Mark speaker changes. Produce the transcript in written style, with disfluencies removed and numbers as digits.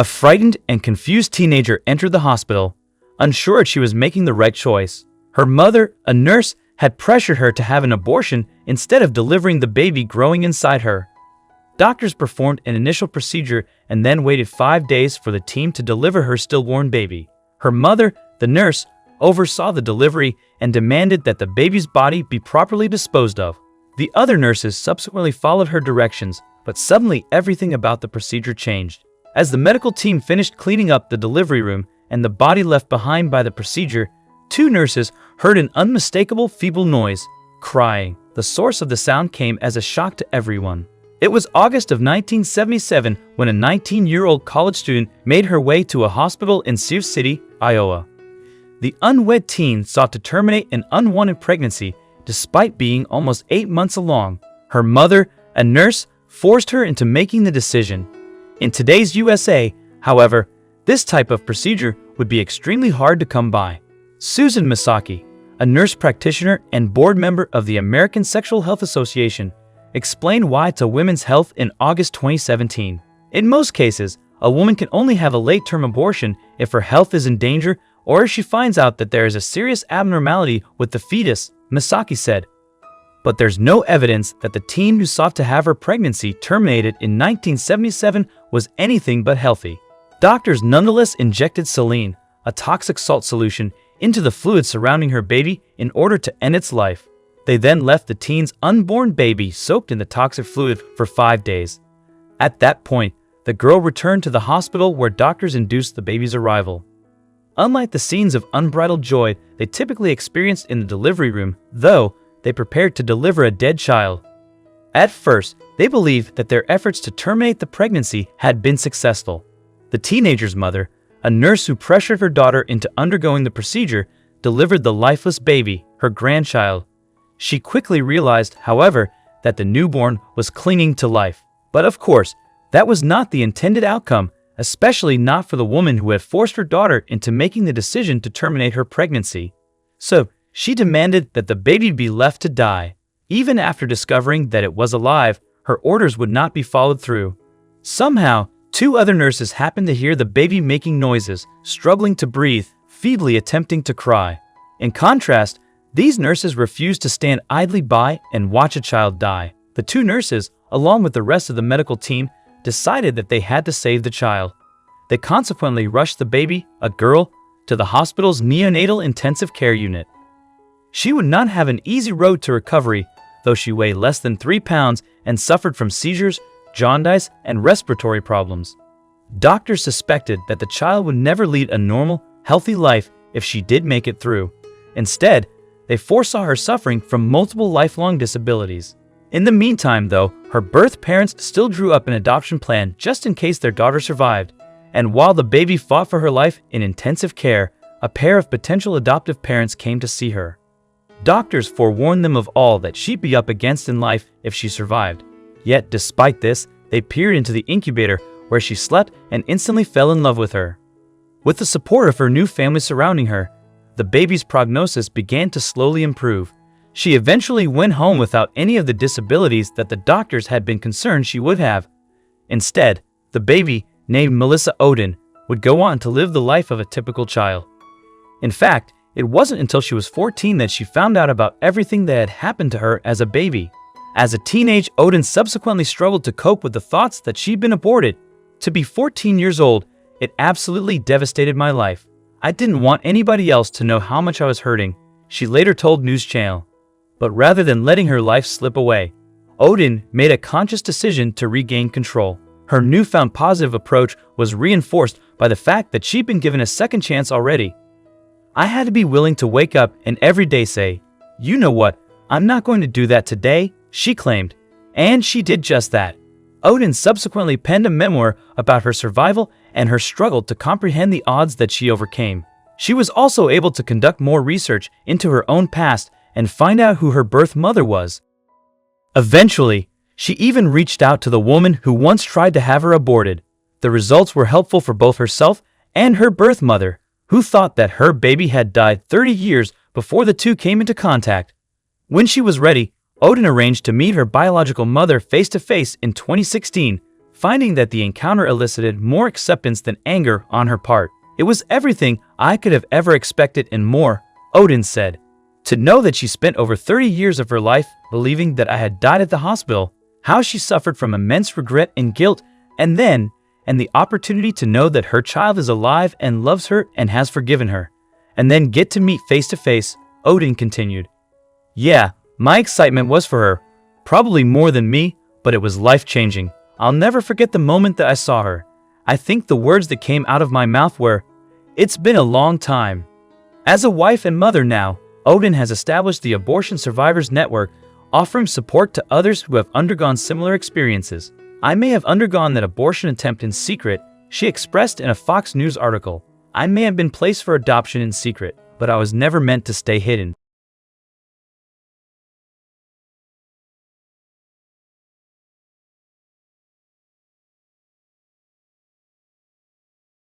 Speaker 1: A frightened and confused teenager entered the hospital, unsure she was making the right choice. Her mother, a nurse, had pressured her to have an abortion instead of delivering the baby growing inside her. Doctors performed an initial procedure and then waited 5 days for the team to deliver her stillborn baby. Her mother, the nurse, oversaw the delivery and demanded that the baby's body be properly disposed of. The other nurses subsequently followed her directions, but suddenly everything about the procedure changed. As the medical team finished cleaning up the delivery room and the body left behind by the procedure, 2 nurses heard an unmistakable feeble noise, crying. The source of the sound came as a shock to everyone. It was August of 1977 when a 19-year-old college student made her way to a hospital in Sioux City, Iowa. The unwed teen sought to terminate an unwanted pregnancy despite being almost 8 months along. Her mother, a nurse, forced her into making the decision. In today's USA, however, this type of procedure would be extremely hard to come by. Susan Misaki, a nurse practitioner and board member of the American Sexual Health Association, explained why to Women's Health in August 2017. In most cases, a woman can only have a late-term abortion if her health is in danger or if she finds out that there is a serious abnormality with the fetus, Misaki said. But there's no evidence that the teen who sought to have her pregnancy terminated in 1977 was anything but healthy. Doctors nonetheless injected saline, a toxic salt solution, into the fluid surrounding her baby in order to end its life. They then left the teen's unborn baby soaked in the toxic fluid for 5 days. At that point, the girl returned to the hospital where doctors induced the baby's arrival. Unlike the scenes of unbridled joy they typically experienced in the delivery room, though, they prepared to deliver a dead child. At first, they believed that their efforts to terminate the pregnancy had been successful. The teenager's mother, a nurse who pressured her daughter into undergoing the procedure, delivered the lifeless baby, her grandchild. She quickly realized, however, that the newborn was clinging to life. But of course, that was not the intended outcome, especially not for the woman who had forced her daughter into making the decision to terminate her pregnancy. So, she demanded that the baby be left to die. Even after discovering that it was alive, her orders would not be followed through. Somehow, 2 other nurses happened to hear the baby making noises, struggling to breathe, feebly attempting to cry. In contrast, these nurses refused to stand idly by and watch a child die. The 2 nurses, along with the rest of the medical team, decided that they had to save the child. They consequently rushed the baby, a girl, to the hospital's neonatal intensive care unit. She would not have an easy road to recovery, though she weighed less than 3 pounds and suffered from seizures, jaundice, and respiratory problems. Doctors suspected that the child would never lead a normal, healthy life if she did make it through. Instead, they foresaw her suffering from multiple lifelong disabilities. In the meantime, though, her birth parents still drew up an adoption plan just in case their daughter survived. And while the baby fought for her life in intensive care, a pair of potential adoptive parents came to see her. Doctors forewarned them of all that she'd be up against in life if she survived. Yet, despite this, they peered into the incubator where she slept and instantly fell in love with her. With the support of her new family surrounding her, the baby's prognosis began to slowly improve. She eventually went home without any of the disabilities that the doctors had been concerned she would have. Instead, the baby, named Melissa Odin, would go on to live the life of a typical child. In fact, it wasn't until she was 14 that she found out about everything that had happened to her as a baby. As a teenage, Odin subsequently struggled to cope with the thoughts that she'd been aborted. To be 14 years old, it absolutely devastated my life. I didn't want anybody else to know how much I was hurting, she later told News Channel. But rather than letting her life slip away, Odin made a conscious decision to regain control. Her newfound positive approach was reinforced by the fact that she'd been given a second chance already. I had to be willing to wake up and every day say, "You know what, I'm not going to do that today," she claimed. And she did just that. Odin subsequently penned a memoir about her survival and her struggle to comprehend the odds that she overcame. She was also able to conduct more research into her own past and find out who her birth mother was. Eventually, she even reached out to the woman who once tried to have her aborted. The results were helpful for both herself and her birth mother, who thought that her baby had died 30 years before the two came into contact. When she was ready, Odin arranged to meet her biological mother face-to-face in 2016, finding that the encounter elicited more acceptance than anger on her part. It was everything I could have ever expected and more, Odin said. To know that she spent over 30 years of her life believing that I had died at the hospital, how she suffered from immense regret and guilt, and the opportunity to know that her child is alive and loves her and has forgiven her, and then get to meet face to face, Odin continued. Yeah, my excitement was for her, probably more than me, but it was life-changing. I'll never forget the moment that I saw her. I think the words that came out of my mouth were, "It's been a long time." As a wife and mother now, Odin has established the Abortion Survivors Network, offering support to others who have undergone similar experiences. I may have undergone that abortion attempt in secret, she expressed in a Fox News article. I may have been placed for adoption in secret, but I was never meant to stay hidden.